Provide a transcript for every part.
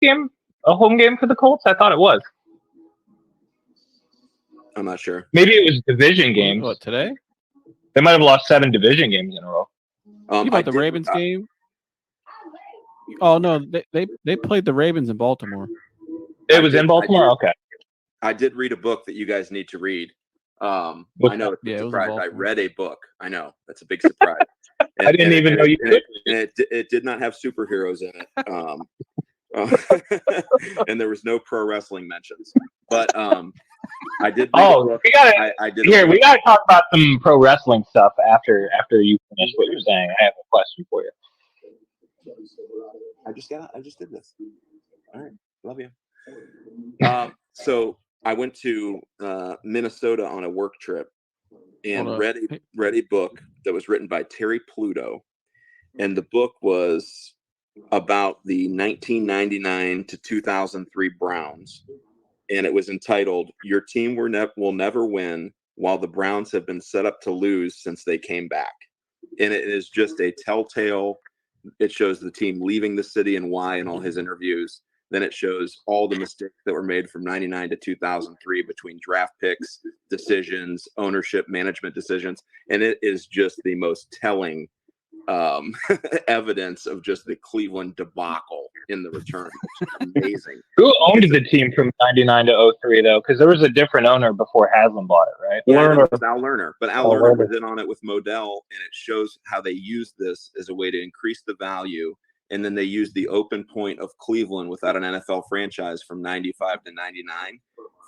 game a home game for the Colts? I thought it was. I'm not sure. Maybe it was division games. What, today? They might have lost 7 division games in a row. You about the Ravens game? Oh no, they played the Ravens in Baltimore. It was in Baltimore. Okay. I did read a book that you guys need to read. I know it's a surprise. I read a book. I know that's a big surprise. I didn't even know you could. It did not have superheroes in it. And there was no pro wrestling mentions. But I did. We gotta talk about some pro wrestling stuff after you finish what you're saying. I have a question for you. I just did this. All right, love you. So I went to Minnesota on a work trip and read a book that was written by Terry Pluto, and the book was about the 1999 to 2003 Browns, and it was entitled "Your Team Will Never Win, While the Browns Have Been Set Up to Lose Since They Came Back." And it is just a telltale. It shows the team leaving the city and why in all his interviews. Then it shows all the mistakes that were made from 99 to 2003 between draft picks, decisions, ownership, management decisions. And it is just the most telling evidence of just the Cleveland debacle in the return. Amazing. Who owned the team from 99 to 03, though? Because there was a different owner before Haslam bought it, right? Yeah, it was Al Lerner. But Al Lerner was in on it with Modell, and it shows how they used this as a way to increase the value. And then they used the open point of Cleveland without an NFL franchise from 95 to 99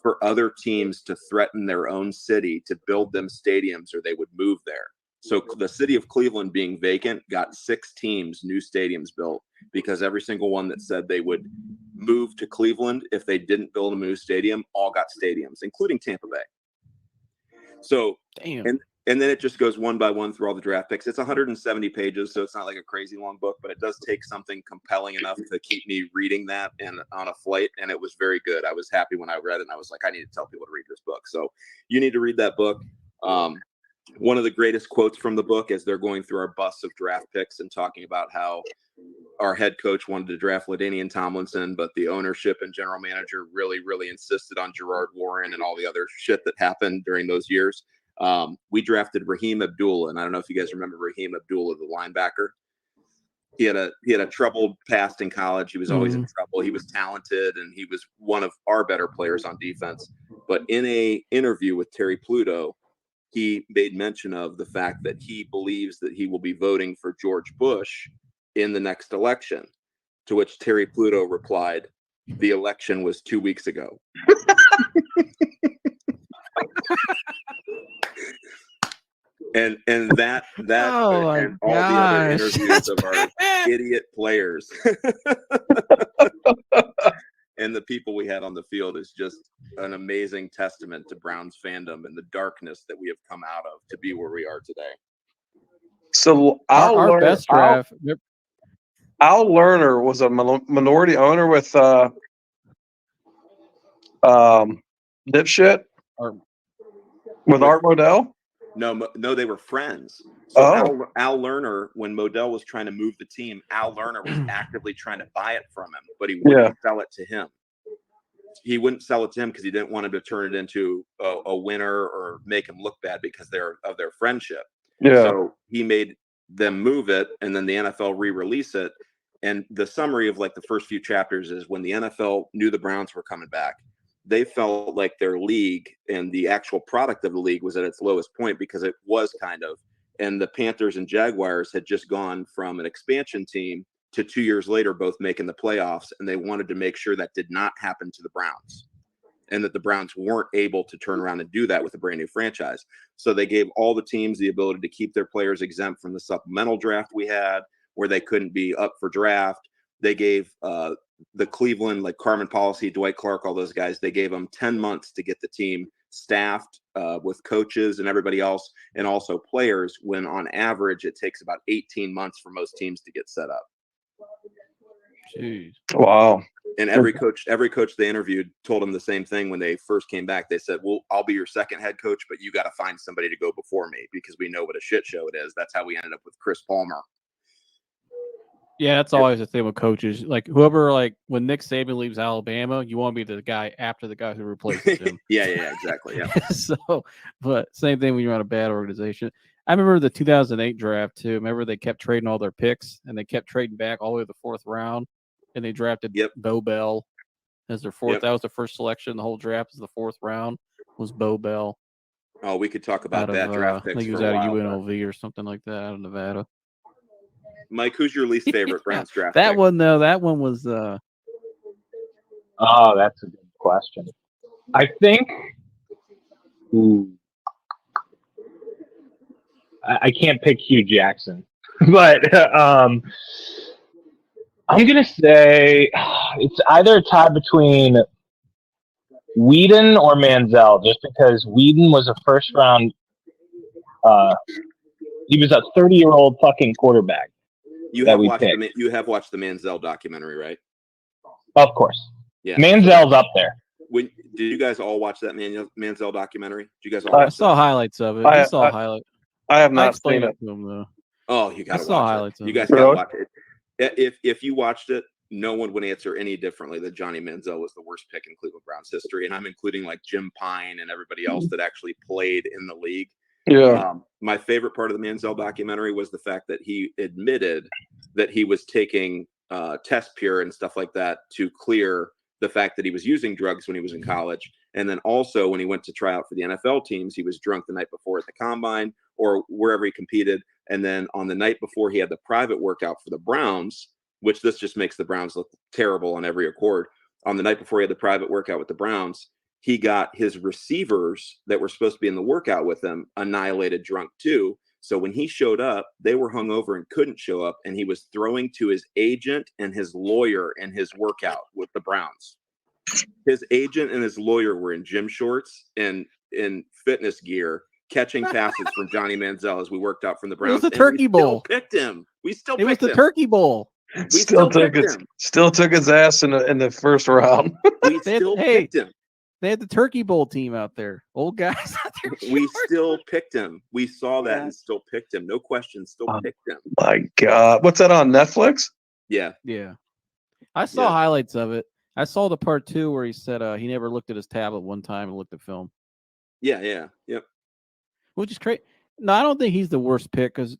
for other teams to threaten their own city to build them stadiums or they would move there. So the city of Cleveland being vacant got 6 teams new stadiums built because every single one that said they would move to Cleveland if they didn't build a new stadium all got stadiums, including Tampa Bay. So, and then it just goes one by one through all the draft picks. It's 170 pages, so it's not like a crazy long book, but it does take something compelling enough to keep me reading that and on a flight, and it was very good. I was happy when I read it, and I was like, I need to tell people to read this book. So you need to read that book. One of the greatest quotes from the book is they're going through our bus of draft picks and talking about how our head coach wanted to draft LaDainian Tomlinson, but the ownership and general manager really, really insisted on Gerard Warren and all the other shit that happened during those years. We drafted Raheem Abdullah, and I don't know if you guys remember Raheem Abdullah, the linebacker. He had a troubled past in college. He was always in trouble. He was talented, and he was one of our better players on defense. But in a interview with Terry Pluto, he made mention of the fact that he believes that he will be voting for George Bush in the next election, to which Terry Pluto replied, "The election was 2 weeks ago." And that and all the other interviews of our idiot players and the people we had on the field is just an amazing testament to Browns fandom and the darkness that we have come out of to be where we are today. So Al Lerner was a minority owner with dipshit with Art Modell. No, they were friends. So Al Lerner, when Modell was trying to move the team, Al Lerner was actively trying to buy it from him, but he wouldn't sell it to him. He wouldn't sell it to him because he didn't want him to turn it into a winner or make him look bad because of their friendship. Yeah. So he made them move it, and then the NFL re-release it. And the summary of like the first few chapters is when the NFL knew the Browns were coming back, they felt like their league and the actual product of the league was at its lowest point because it was and the Panthers and Jaguars had just gone from an expansion team to 2 years later, both making the playoffs. And they wanted to make sure that did not happen to the Browns and that the Browns weren't able to turn around and do that with a brand new franchise. So they gave all the teams the ability to keep their players exempt from the supplemental draft we had where they couldn't be up for draft. They gave, the Cleveland, like Carmen Policy, Dwight Clark, all those guys, they gave them 10 months to get the team staffed with coaches and everybody else, and also players, when on average it takes about 18 months for most teams to get set up. Jeez. Wow. And every coach they interviewed told them the same thing when they first came back. They said, well, I'll be your second head coach, but you got to find somebody to go before me because we know what a shit show it is. That's how we ended up with Chris Palmer. Yeah, that's always the thing with coaches. Like whoever, like when Nick Saban leaves Alabama, you want to be the guy after the guy who replaces him. yeah, exactly. Yeah. So, but same thing when you're on a bad organization. I remember the 2008 draft too. Remember they kept trading all their picks and they kept trading back all the way to the 4th round, and they drafted Bo Bell as their 4th. That was the first selection. The whole draft was the 4th round was Bo Bell. Oh, we could talk about bad draft picks. I think he was out of UNLV or something like that, out of Nevada. Mike, who's your least favorite Browns draft that pick? one though, that one was Oh, that's a good question. I think I can't pick Hugh Jackson, but I'm gonna say it's either a tie between Whedon or Manziel, just because Whedon was a first round. He was a 30-year-old fucking quarterback. You have watched the Manziel documentary, right? Of course. Yeah. Manziel's up there. Did you guys all watch that Manziel documentary? Did you guys all? I saw highlights of it. I saw highlights. I have not seen it. To him, though. Oh, you got to watch it. You guys really? got to watch it. If you watched it, no one would answer any differently that Johnny Manziel was the worst pick in Cleveland Browns history, and I'm including like Jim Pine and everybody else that actually played in the league. Yeah. My favorite part of the Manziel documentary was the fact that he admitted that he was taking test pure and stuff like that to clear the fact that he was using drugs when he was in college. And then also when he went to try out for the NFL teams, he was drunk the night before at the combine or wherever he competed. And then on the night before he had the private workout for the Browns, which this just makes the Browns look terrible on every accord. On the night before he had the private workout with the Browns, he got his receivers that were supposed to be in the workout with him annihilated drunk too. So when he showed up, they were hungover and couldn't show up. And he was throwing to his agent and his lawyer in his workout with the Browns. His agent and his lawyer were in gym shorts and in fitness gear, catching passes from Johnny Manziel as we worked out from the Browns. It was the Turkey Bowl. Picked him. It was the Turkey Bowl. We still took his ass in the first round. We still picked him. They had the Turkey Bowl team out there. Old guys out there. We still picked him. We saw that and still picked him. No question, still picked him. My God. What's that on Netflix? Yeah. Yeah. I saw highlights of it. I saw the part 2 where he said he never looked at his tablet one time and looked at film. Yeah. Which is crazy. No, I don't think he's the worst pick because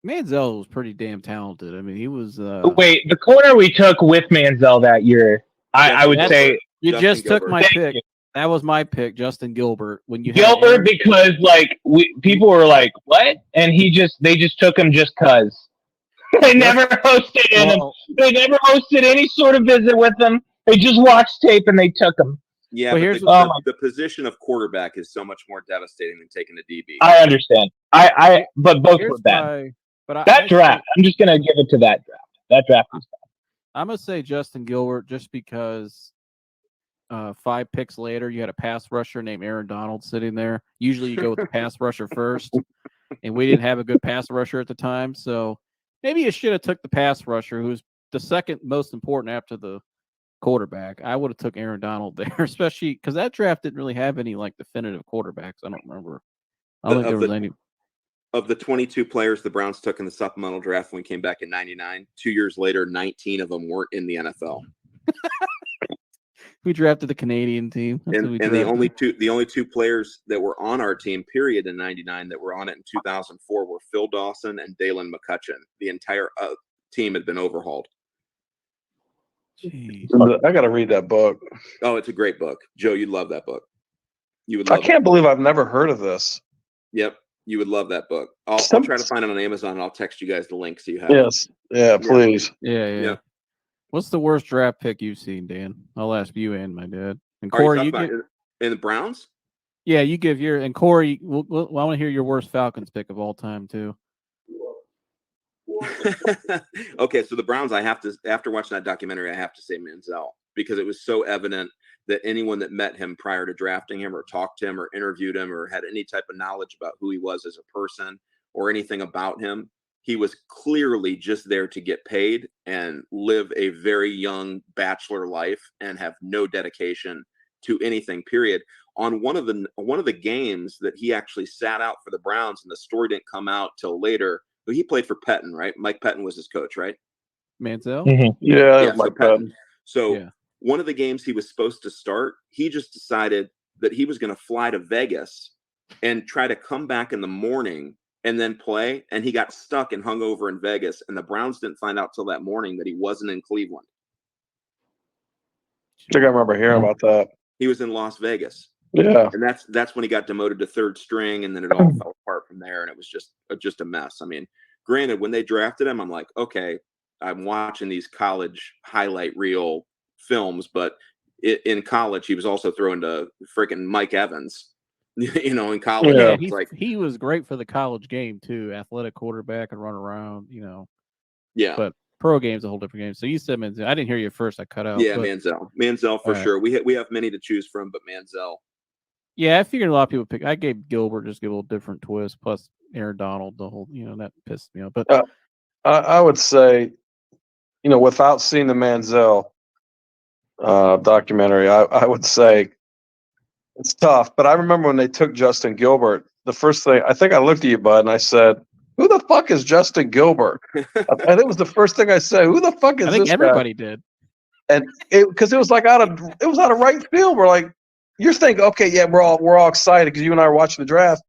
Manziel was pretty damn talented. I mean, he was. Wait, the corner we took with Manziel that year, I would say. You Justin just took Gilbert. my pick. That was my pick, Justin Gilbert. When you Gilbert, because like people were like, "What?" and they just took him just cause. They never hosted him. They never hosted any sort of visit with him. They just watched tape and they took him. Yeah, but the position of quarterback is so much more devastating than taking a DB. I understand. But both were bad. That draft, I'm just gonna give it to that draft. That draft was bad. I'm gonna say Justin Gilbert just because 5 picks later you had a pass rusher named Aaron Donald sitting there. Usually you go with the pass rusher first, and we didn't have a good pass rusher at the time, so maybe you should have took the pass rusher, who's the second most important after the quarterback. I would have took Aaron Donald there, especially because that draft didn't really have any like definitive quarterbacks. I don't remember. I don't think there was any. Of the 22 players the Browns took in the supplemental draft when we came back in '99, 2 years later, 19 of them weren't in the NFL. We drafted the Canadian team, and the only two players that were on our team, period, in '99 that were on it in 2004 were Phil Dawson and Dalen McCutcheon. The entire team had been overhauled. Jeez. I got to read that book. Oh, it's a great book, Joe. You'd love that book. I can't believe I've never heard of this. Yep, you would love that book. I'll try to find it on Amazon. And I'll text you guys the link so you have it. Yeah, please. Yeah. What's the worst draft pick you've seen, Dan? I'll ask you and my dad. And Corey, you in the Browns? Yeah, you give your and Corey. I want to hear your worst Falcons pick of all time too. Okay, so the Browns, I have to, after watching that documentary, I have to say Manziel, because it was so evident that anyone that met him prior to drafting him or talked to him or interviewed him or had any type of knowledge about who he was as a person or anything about him, he was clearly just there to get paid and live a very young bachelor life and have no dedication to anything, period. On one of the games that he actually sat out for the Browns, and the story didn't come out till later, but he played for Pettin, right? Mike Pettin was his coach, right? Manziel? Mhm. Yeah, so like Patton. that. So Yeah. one of the games he was supposed to start, he just decided that he was going to fly to Vegas and try to come back in the morning and then play. And he got stuck and hung over in Vegas. And the Browns didn't find out till that morning that he wasn't in Cleveland. I think I remember hearing about that. He was in Las Vegas. Yeah. And that's when he got demoted to third string, and then it all fell apart from there, and it was just a mess. I mean, granted, when they drafted him, I'm like, okay, I'm watching these college highlight reel films, but in college, he was also throwing to freaking Mike Evans. In college, Yeah, it's like he was great for the college game too. Athletic quarterback and run around, yeah. But pro game's a whole different game. So you said Manziel. I didn't hear you at first. I cut out. Yeah, but, Manziel for sure. We have many to choose from, but Manziel. Yeah, I figured a lot of people pick. I gave Gilbert just give a little different twist. Plus Aaron Donald, the whole that pissed me off. But I would say, without seeing the Manziel documentary, I would say it's tough. But I remember when they took Justin Gilbert, the first thing I think I looked at you, bud, and I said, "Who the fuck is Justin Gilbert?" And it was the first thing I said. Who the fuck is I think this everybody guy? did. And because it was like out of right field. We're like, you're thinking, okay, yeah, we're all excited because you and I were watching the draft.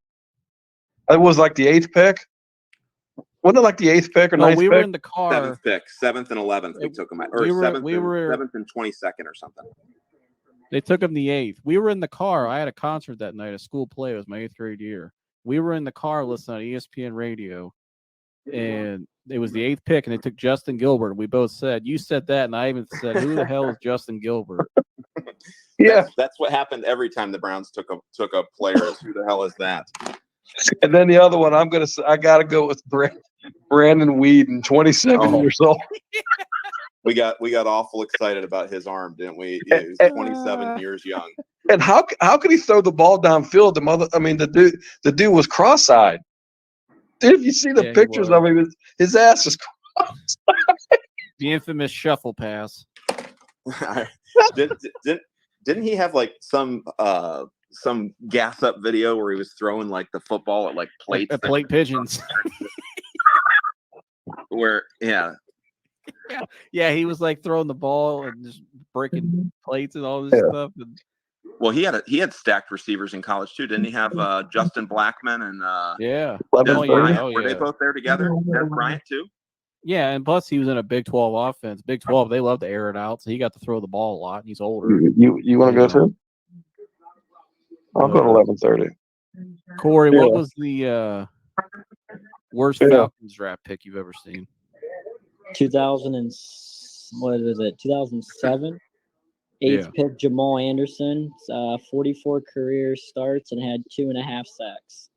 It was like the 8th pick. Wasn't it like the 8th pick or 9th we pick? were in the car. 7th pick, 7th and 11th. We took him, or 7th and 22nd or something. They took him the 8th. We were in the car. I had a concert that night, a school play. It was my 8th grade year. We were in the car listening on ESPN radio, and it was the 8th pick, and they took Justin Gilbert. We both said, you said that, and I even said, who the hell is Justin Gilbert? Yeah, that's what happened every time the Browns took a player. Is who the hell is that? And then the other one, I gotta go with Brandon Whedon, 27 years old. We got awful excited about his arm, didn't we? Yeah, he was 27 years young. And how could he throw the ball downfield? The dude was cross-eyed. Dude, if you see the pictures of him, his ass is cross-eyed. The infamous shuffle pass. Didn't he have like some gas up video where he was throwing like the football at like plates, plate pigeons? Where yeah, he was like throwing the ball and just breaking plates and all this stuff. And well, he had stacked receivers in college too, didn't he? Have Justin Blackman and Des Bryant. Were they both there together? Des Bryant too. Yeah, and plus he was in a Big 12 offense. Big 12, they love to air it out, so he got to throw the ball a lot. And he's older. You want to go too? I'll go to 11:30. Corey, what was the worst Falcons draft pick you've ever seen? 2007. 8th pick, Jamal Anderson. 44 career starts and had 2.5 sacks.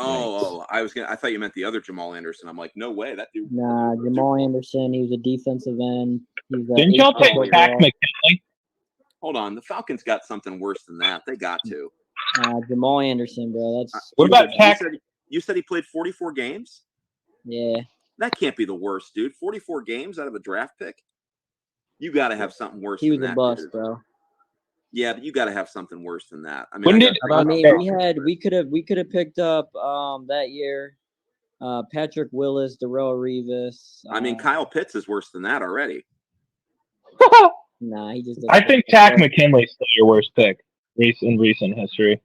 Oh, I thought you meant the other Jamal Anderson. I'm like, no way, that dude. Nah, Jamal Anderson. He was a defensive end. Didn't y'all take Tack McKinley? Hold on, the Falcons got something worse than that. They got to. Jamal Anderson, bro. That's what about Tack? You said he played 44 games. Yeah. That can't be the worst, dude. 44 games out of a draft pick. You got to have something worse. He was than that, a bust, dude. bro. Yeah, but you got to have something worse than that. I mean, we could have picked up that year Patrick Willis, Darrell Revis. I mean, Kyle Pitts is worse than that already. Nah, he just. I think Tack McKinley is still your worst pick in recent history.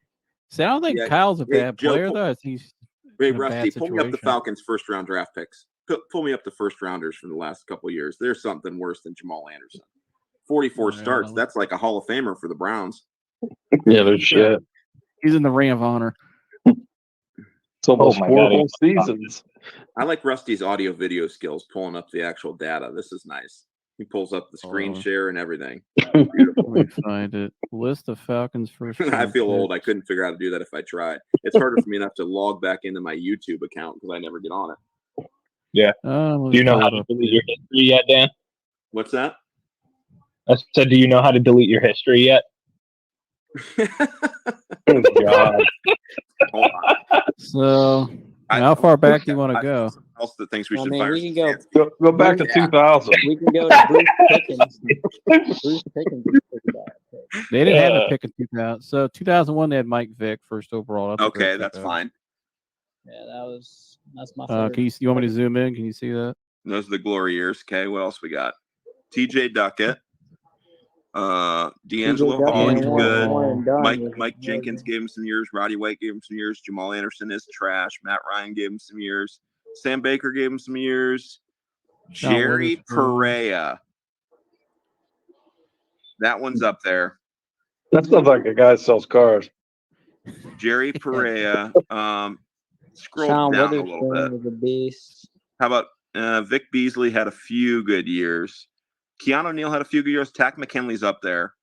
See, I don't think Kyle's a bad player though. Hey, Rusty, pull me up the Falcons' first round draft picks. Pull me up the first rounders from the last couple of years. There's something worse than Jamal Anderson. 44 starts. That's like a Hall of Famer for the Browns. Yeah, there's shit. He's in the Ring of Honor. It's almost 4 whole seasons. I like Rusty's audio video skills pulling up the actual data. This is nice. He pulls up the screen share and everything. Beautiful. Let me find it. List of Falcons first. I feel old. I couldn't figure out how to do that if I tried. It's harder for me enough to log back into my YouTube account because I never get on it. Yeah. Do you know how to delete your history yet, Dan? What's that? I said, do you know how to delete your history yet? Oh, God. Hold on. So, how far back do you want to go? Also, the things we should we can go back to 2000. We can go to Bruce Pickens. Bruce Pickens. They didn't have a pick in 2000. So 2001, they had Mike Vick first overall. Okay, that's fine. Yeah, that's my favorite. You want me to zoom in? Can you see that? Those are the glory years. Okay, what else we got? TJ Duckett. D'Angelo Hall, he's D'Angelo good. Hall. Mike Jenkins gave him some years. Roddy White gave him some years. Jamal Anderson is trash. Matt Ryan gave him some years. Sam Baker gave him some years. Jerry Perea. That one's up there. That sounds like a guy that sells cars. Jerry Perea. Scroll Sean down a Witherspoon little bit. was a beast. How about Vic Beasley had a few good years. Keanu Neal had a few good years. Tack McKinley's up there.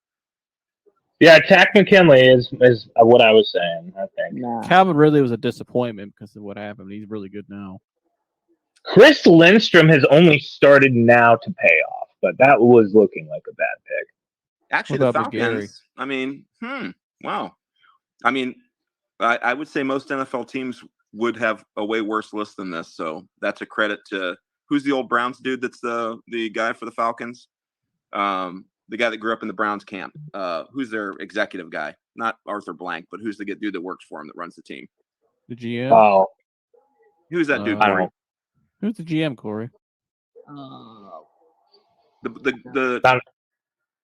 Yeah, Tack McKinley is what I was saying, I think. Nah. Calvin Ridley was a disappointment because of what happened. He's really good now. Chris Lindstrom has only started now to pay off, but that was looking like a bad pick. Actually, What the about Big Gary? Falcons, I mean, wow. I mean, I would say most NFL teams would have a way worse list than this. So that's a credit to who's the old Browns dude that's the guy for the Falcons? The guy that grew up in the Browns camp. Who's their executive guy? Not Arthur Blank, but who's the dude that works for him that runs the team? The GM? Oh, Who's that dude, I don't Corey? know. Who's the GM, Corey? The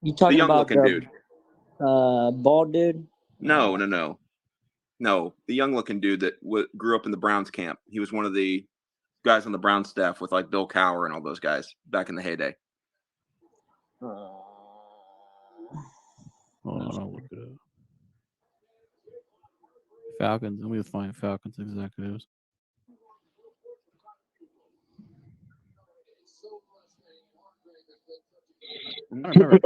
You talking young about looking the dude. bald dude? No. The young looking dude that grew up in the Browns camp. He was one of the guys on the Browns staff with like Bill Cowher and all those guys back in the heyday. I'll look it up. Falcons. Let me find Falcons executives. I don't remember.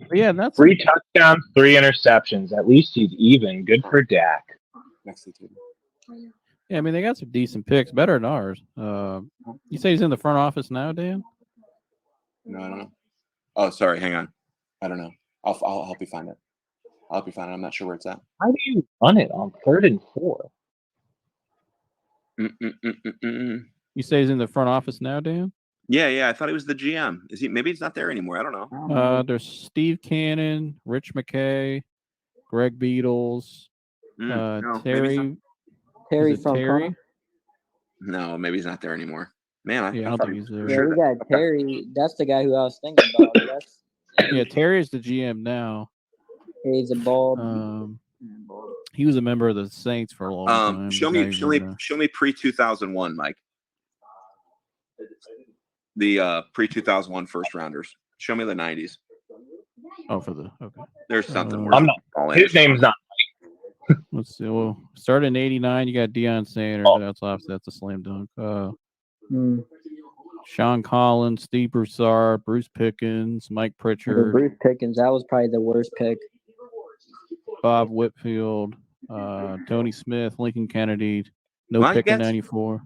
But yeah, that's 3 touchdowns, 3 interceptions. At least he's even. Good for Dak. yeah. I mean, they got some decent picks, better than ours. You say he's in the front office now, Dan? No, I don't know. Oh, sorry. Hang on. I don't know. I'll help you find it. I'm not sure where it's at. How do you run it on 3rd and 4? You say he's in the front office now, Dan? Yeah. I thought he was the GM. Is he? Maybe he's not there anymore. I don't know. There's Steve Cannon, Rich McKay, Greg Beatles, No, maybe he's Terry. not. Terry Is it from Terry? No, maybe he's not there anymore. Man, Yeah, I don't think he's there. Yeah, we got Terry. That's the guy who I was thinking about. Yeah, Terry is the GM now. He's a bald. He was a member of the Saints for a long time. Show me pre-2001, Mike. The pre-2001 first rounders. Show me the 90s. Oh, for the okay. There's something worse. I'm not. His name's not. Let's see. Well, started in '89. You got Deion Sanders. That's a slam dunk. Sean Collins, Steve Broussard, Bruce Pickens, Mike Pritchard, Bruce Pickens. That was probably the worst pick. Bob Whitfield, Tony Smith, Lincoln Kennedy. No Well, pick in '94.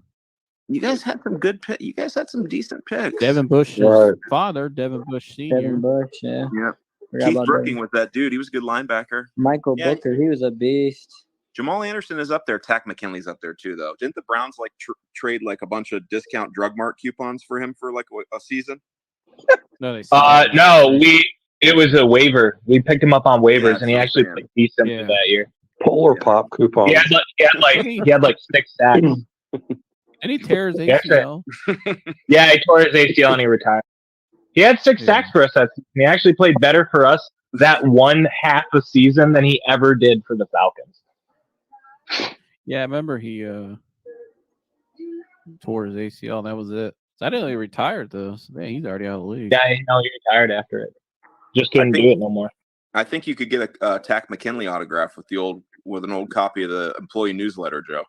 You guys had some good picks. You guys had some decent picks. Devin Bush's father, Devin Bush Sr. Devin Bush, yeah. Yep. Forgot Keith about Brooking that. with that dude. He was a good linebacker. Michael Booker, he was a beast. Jamal Anderson is up there. Tack McKinley's up there too, though. Didn't the Browns like trade like a bunch of discount drug mart coupons for him for like a season? No, it was a waiver. We picked him up on waivers, and he actually played decent for that year. Polar Pop coupon. He had like 6 sacks. And he tears ACL. Yeah, he tore his ACL and he retired. He had 6 sacks for us that season. He actually played better for us that one half a season than he ever did for the Falcons. Yeah, I remember he tore his ACL, and that was it. So I didn't know he retired, though. So, man, he's already out of the league. Yeah, he retired after it. Just couldn't do it no more. I think you could get a Tack McKinley autograph with an old copy of the employee newsletter, Joe.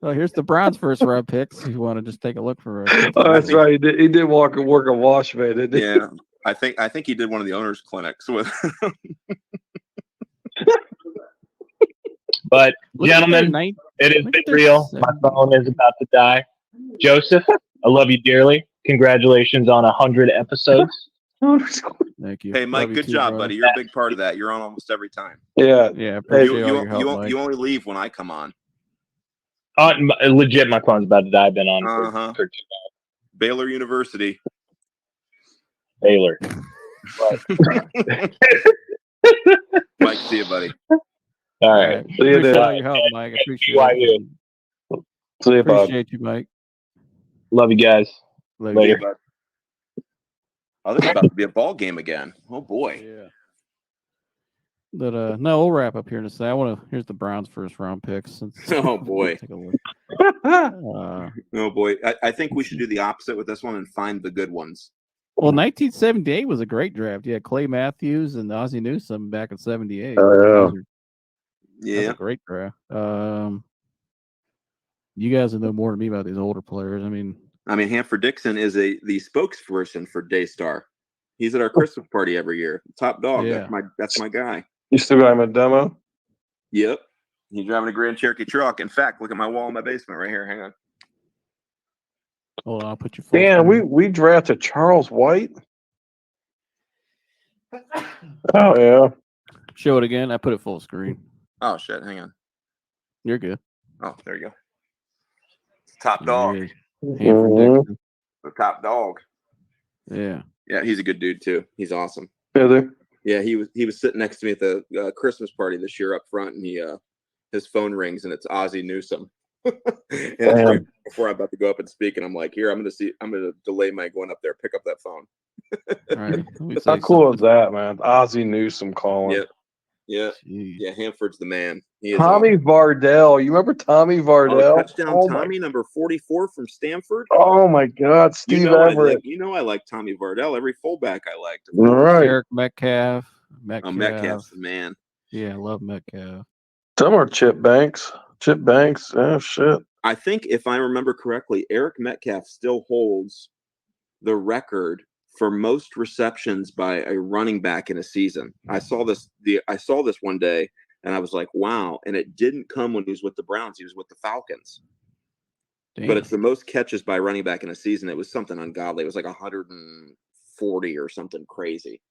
Well, here's the Browns' first round picks. If you want to just take a look for Oh, that's right. He did work a wash man, didn't he? Yeah, I think he did one of the owners' clinics with. But gentlemen, it has been real. My phone is about to die. Joseph, I love you dearly. Congratulations on 100 episodes. Thank you. Hey, Mike, good job, buddy. You're a big part of that. You're on almost every time. Yeah. You only leave when I come on. Legit, my phone's about to die. I've been on for 2 hours. Baylor University. Baylor. Mike, see you, buddy. All right. Appreciate all your help, Mike. I appreciate it. See you, bud. Appreciate you, Mike. Love you guys. Later. Oh, this is about to be a ball game again. Oh boy. Yeah. But no, we'll wrap up here in a second. Here's the Browns' first round picks. Oh boy. Take a look. Oh boy. I think we should do the opposite with this one and find the good ones. Well, 1978 was a great draft. Yeah, Clay Matthews and Ozzie Newsome back in 78. Oh, Yeah. That's a great draft. You guys know more than me about these older players. I mean, Hanford Dixon is the spokesperson for Daystar. He's at our Christmas party every year. Top dog. Yeah. That's my guy. You still got him a demo? Yep. He's driving a Grand Cherokee truck. In fact, look at my wall in my basement right here. Hang on. hold on, I'll put you full Damn, screen. we drafted Charles White. Oh yeah. Show it again. I put it full screen. Oh shit. Hang on. You're good. Oh, there you go. Top dog. Yeah. Hanford Mhm. Dixon. The top dog. Yeah. Yeah, he's a good dude too. He's awesome. Yeah, they- Yeah, he was sitting next to me at the Christmas party this year up front, and his phone rings and it's Ozzie Newsome. And it's right before I'm about to go up and speak, and I'm like, here, I'm gonna delay my going up there, pick up that phone. All right. Let me How say cool is something. that, man? Ozzie Newsome calling. Yep. Yeah. Jeez. Yeah, Hanford's the man. He is Tommy awesome. Vardell. You remember Tommy Vardell? Oh, touchdown Oh Tommy, number 44 from Stanford. Oh my God, Steve Everett. I like Tommy Vardell. Every fullback I liked. All right. Eric Metcalf. Metcalf's the man. Yeah, I love Metcalf. Some are Chip Banks. Chip Banks. Oh shit. I think if I remember correctly, Eric Metcalf still holds the record for most receptions by a running back in a season. I saw this one day and I was like, wow. And it didn't come when he was with the Browns. He was with the Falcons. Damn. But it's the most catches by running back in a season. It was something ungodly. It was like 140 or something crazy.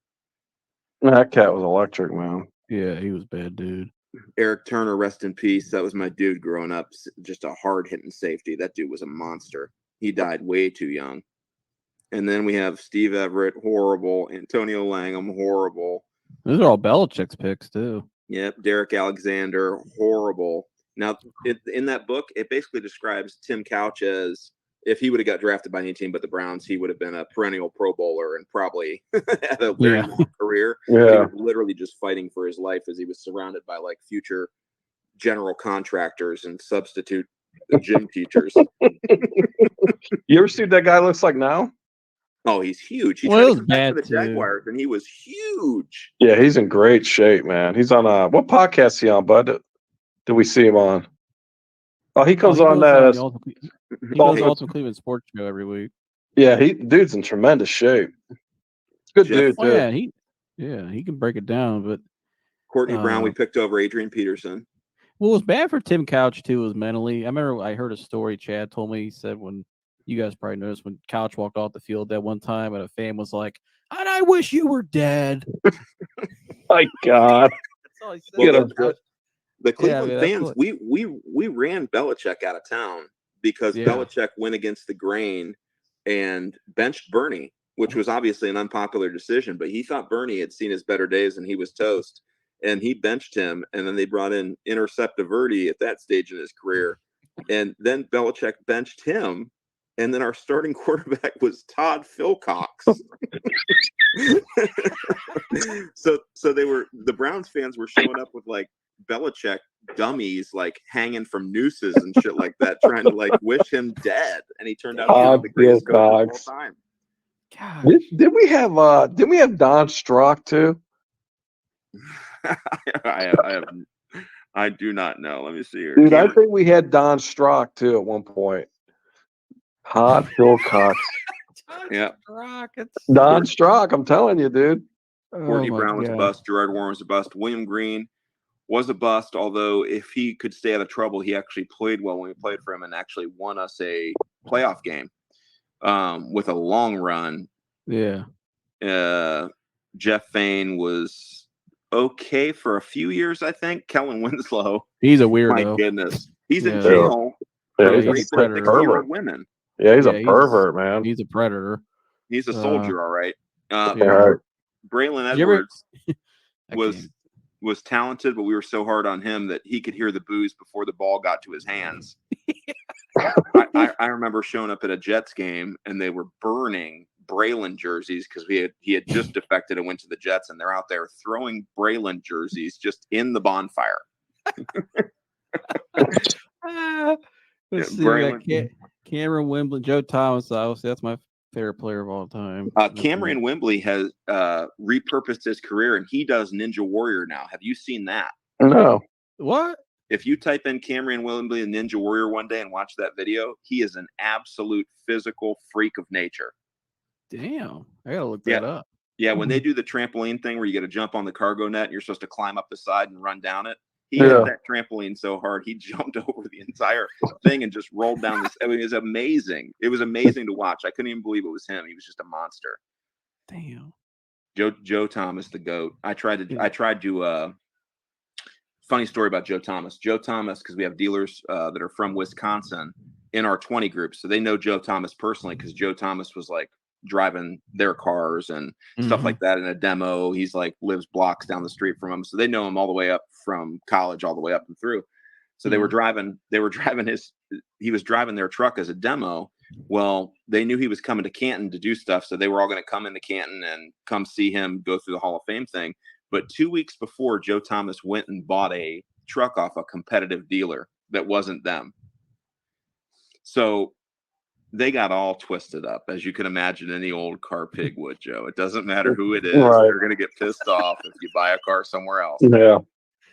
That cat was electric, man. Yeah, he was bad, dude. Eric Turner, rest in peace. That was my dude growing up. Just a hard-hitting safety. That dude was a monster. He died way too young. And then we have Steve Everett, horrible. Antonio Langham, horrible. Those are all Belichick's picks, too. Yep. Derek Alexander, horrible. Now, in that book, it basically describes Tim Couch as if he would have got drafted by any team but the Browns, he would have been a perennial Pro Bowler and probably had a very long career. Yeah. He was literally just fighting for his life as he was surrounded by like future general contractors and substitute gym teachers. You ever see what that guy looks like now? Oh, he's huge. He Well, tried it to was come back bad, to the too. Jaguars, and he was huge. Yeah, he's in great shape, man. He's on what podcast is he on, bud? Did we see him on? Oh, he goes on that. He goes Ultimate Cleveland Sports Show every week. Yeah, dude's in tremendous shape. Good Jeff- dude, Oh, too. yeah, he can break it down. But Courtney Brown, we picked over Adrian Peterson. what was bad for Tim Couch too was mentally. I remember I heard a story. Chad told me. He said when you guys probably noticed when Couch walked off the field that one time, and a fan was like, "And I wish you were dead." My God. That's all he said. Well, the Cleveland that's fans, what- we ran Belichick out of town because Belichick went against the grain and benched Bernie, which was obviously an unpopular decision. But he thought Bernie had seen his better days and he was toast, and he benched him. And then they brought in Interceptiverdi at that stage in his career, and then Belichick benched him. And then our starting quarterback was Todd Philcox. So the Browns fans were showing up with like Belichick dummies like hanging from nooses and shit like that, trying to like wish him dead. And he turned out to be one of the greatest coaches of all time. God. Did we have Don Strock too? I do not know. Let me see here. Dude, I think we had Don Strock too at one point. Hot Philcox. Yeah. Don Strock, I'm telling you, dude. Courtney Brown was a bust. Gerard Warren was a bust. William Green was a bust, although if he could stay out of trouble, he actually played well when we played for him and actually won us a playoff game with a long run. Yeah. Jeff Fain was okay for a few years, I think. Kellen Winslow. He's a weirdo. My goodness. He's in Yeah. jail. Yeah, for he's a raping pervert. 60-year-old women. Yeah, he's Yeah, a pervert, man. He's a predator. He's a soldier, all right. All right. Braylon Did you ever- Edwards was talented, but we were so hard on him that he could hear the boos before the ball got to his hands. I remember showing up at a Jets game and they were burning Braylon jerseys because he had just defected and went to the Jets, and they're out there throwing Braylon jerseys just in the bonfire. Let's see, Braylon. we got Cameron Wembley, Joe Thomas. Obviously, that's my favorite player of all time. Cameron Wembley has repurposed his career, and he does Ninja Warrior now. Have you seen that? No. What? If you type in Cameron Wembley and Ninja Warrior one day and watch that video, he is an absolute physical freak of nature. Damn, I gotta look that up. Yeah, when they do the trampoline thing where you got to jump on the cargo net and you're supposed to climb up the side and run down it, he hit that trampoline so hard he jumped over the entire thing and just rolled down this. I mean, it was amazing. It was amazing to watch. I couldn't even believe it was him. He was just a monster. Damn. Joe Thomas, the GOAT. I tried to. Funny story about Joe Thomas. Joe Thomas, because we have dealers that are from Wisconsin in our 20 group, so they know Joe Thomas personally because Joe Thomas was like driving their cars and stuff like that in a demo. He's like lives blocks down the street from him, so they know him all the way up from college all the way up and through. So he was driving their truck as a demo. Well, they knew he was coming to Canton to do stuff, so they were all going to come into Canton and come see him go through the Hall of Fame thing. But 2 weeks before, Joe Thomas went and bought a truck off a competitive dealer that wasn't them. So they got all twisted up, as you can imagine any old car pig would, Joe. It doesn't matter who it is. Right. They're going to get pissed off if you buy a car somewhere else. Yeah.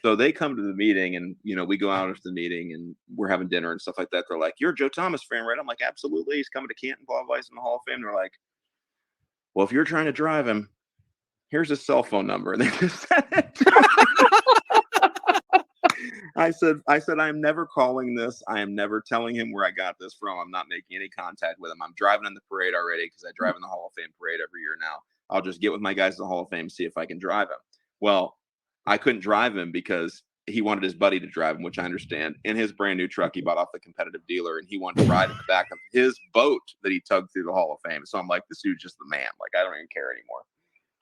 So they come to the meeting, and, we go out after the meeting, and we're having dinner and stuff like that. They're like, "You're a Joe Thomas fan, right?" I'm like, "Absolutely. He's coming to Canton, blah, blah, he's in the Hall of Fame." They're like, "Well, if you're trying to drive him, here's his cell phone number." And they just said it. I said, "I'm never calling this. I am never telling him where I got this from. I'm not making any contact with him. I'm driving in the parade already because I drive in the Hall of Fame parade every year now. I'll just get with my guys in the Hall of Fame, see if I can drive him." Well, I couldn't drive him because he wanted his buddy to drive him, which I understand. In his brand new truck, he bought off the competitive dealer, and he wanted to ride in the back of his boat that he tugged through the Hall of Fame. So I'm like, this dude's just the man. Like, I don't even care anymore.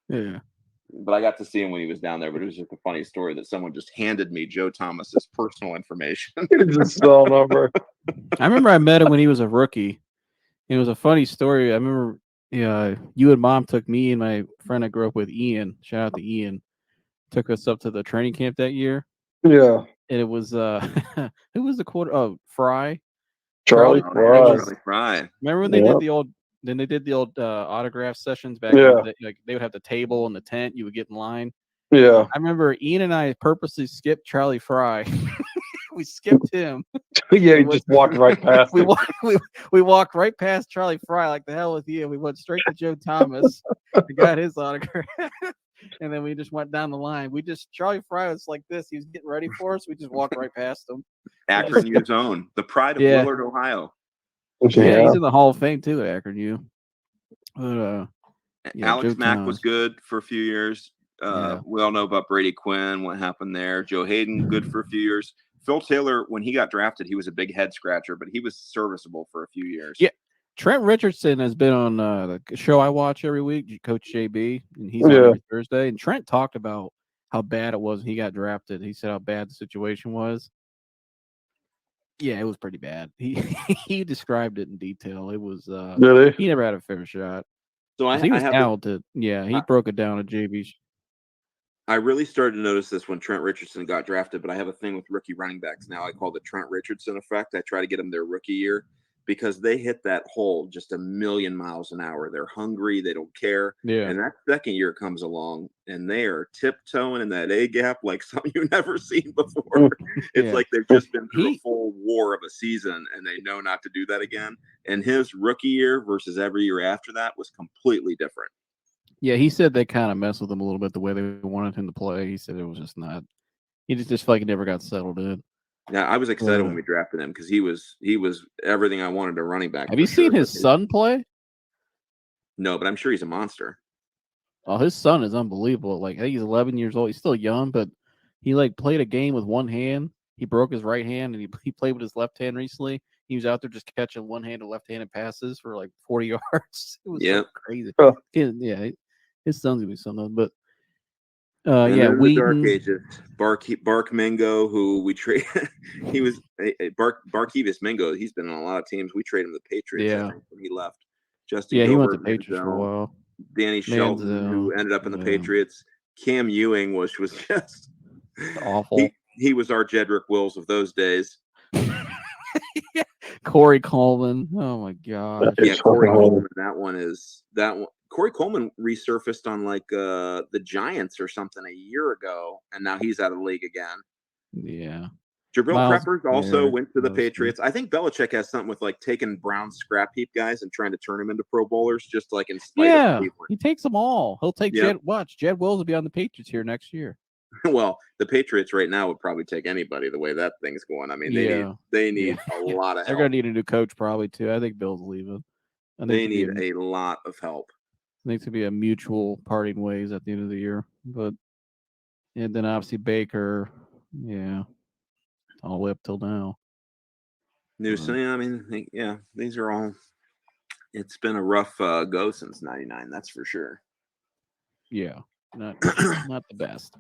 Yeah. But I got to see him when he was down there. But it was just a funny story that someone just handed me Joe Thomas's personal information. His cell number. I remember I met him when he was a rookie. It was a funny story. I remember you and Mom took me and my friend I grew up with, Ian. Shout out to Ian. Took us up to the training camp that year. Yeah. And it was who was the quarter? Oh, Fry. Charlie Fry. Remember when they did the old? Then they did the old autograph sessions back. Like they would have the table and the tent. You would get in line. Yeah. I remember Ian and I purposely skipped Charlie Fry. We skipped him. Yeah, he just walked right past. We walked right past Charlie Fry. Like, the hell with you? We went straight to Joe Thomas. We got his autograph. And then we just went down the line. Charlie Fry was like this. He was getting ready for us. We just walked right past him. Akron U's own, the pride of Willard, Ohio. Yeah, he's in the Hall of Fame too, at Akron U. But, Alex Joe Mack Thomas was good for a few years. We all know about Brady Quinn, what happened there. Joe Hayden, good for a few years. Phil Taylor, when he got drafted, he was a big head scratcher, but he was serviceable for a few years. Yeah. Trent Richardson has been on the show I watch every week, Coach JB, and he's on every Thursday. And Trent talked about how bad it was when he got drafted. He said how bad the situation was. Yeah, it was pretty bad. He described it in detail. It was he never had a fair shot. So he was talented. He broke it down at JB. I really started to notice this when Trent Richardson got drafted, but I have a thing with rookie running backs now. I call it the Trent Richardson effect. I try to get them their rookie year because they hit that hole just a million miles an hour. They're hungry. They don't care. Yeah. And that second year comes along and they are tiptoeing in that A gap like something you've never seen before. It's like they've just been through a full war of a season and they know not to do that again. And his rookie year versus every year after that was completely different. Yeah, he said they kind of messed with him a little bit the way they wanted him to play. He said it was just not. He just felt like he never got settled in. Yeah, I was excited when we drafted him because he was everything I wanted a running back. Have you seen his son play? No, but I'm sure he's a monster. Oh, his son is unbelievable. Like, I think he's 11 years old. He's still young, but he played a game with one hand. He broke his right hand, and he played with his left hand recently. He was out there just catching one-handed, left-handed passes for like 40 yards. It was so crazy. Yeah, his son's gonna be something. But And Yeah, then the Dark Wheaton. Ages. Bark Mingo, who we trade. He was Barkevius Mingo. He's been on a lot of teams. We traded him to the Patriots. Yeah. I think when he left. Justin Yeah, he went to Gilbert, Patriots for a Manziel, while. Danny Shelton, who Manziel, ended up in the yeah. Patriots. Cam Ewing was just Awful. He was our Jedrick Wills of those days. Corey Coleman. Oh my gosh. Yeah, It's Corey fucking Coleman. That one. Corey Coleman resurfaced on like the Giants or something a year ago, and now he's out of the league again. Yeah. Jabril Miles Peppers also Garrett, went to the mostly. Patriots. I think Belichick has something with like taking Brown scrap heap guys and trying to turn them into Pro Bowlers, just like in spite of Yeah, Cleveland. he takes them all. He'll take Yep. Jed Wills will be on the Patriots here next year. Well, the Patriots right now would probably take anybody the way that thing's going. I mean, they need a lot of They're help. gonna need a new coach probably too. I think Bill's leaving. They need a lot of help. I think to be a mutual parting ways at the end of the year. But and then obviously Baker, yeah, all the way up till now. Newsom, I mean, yeah, these are all. It's been a rough go since '99, that's for sure. Yeah, not the best.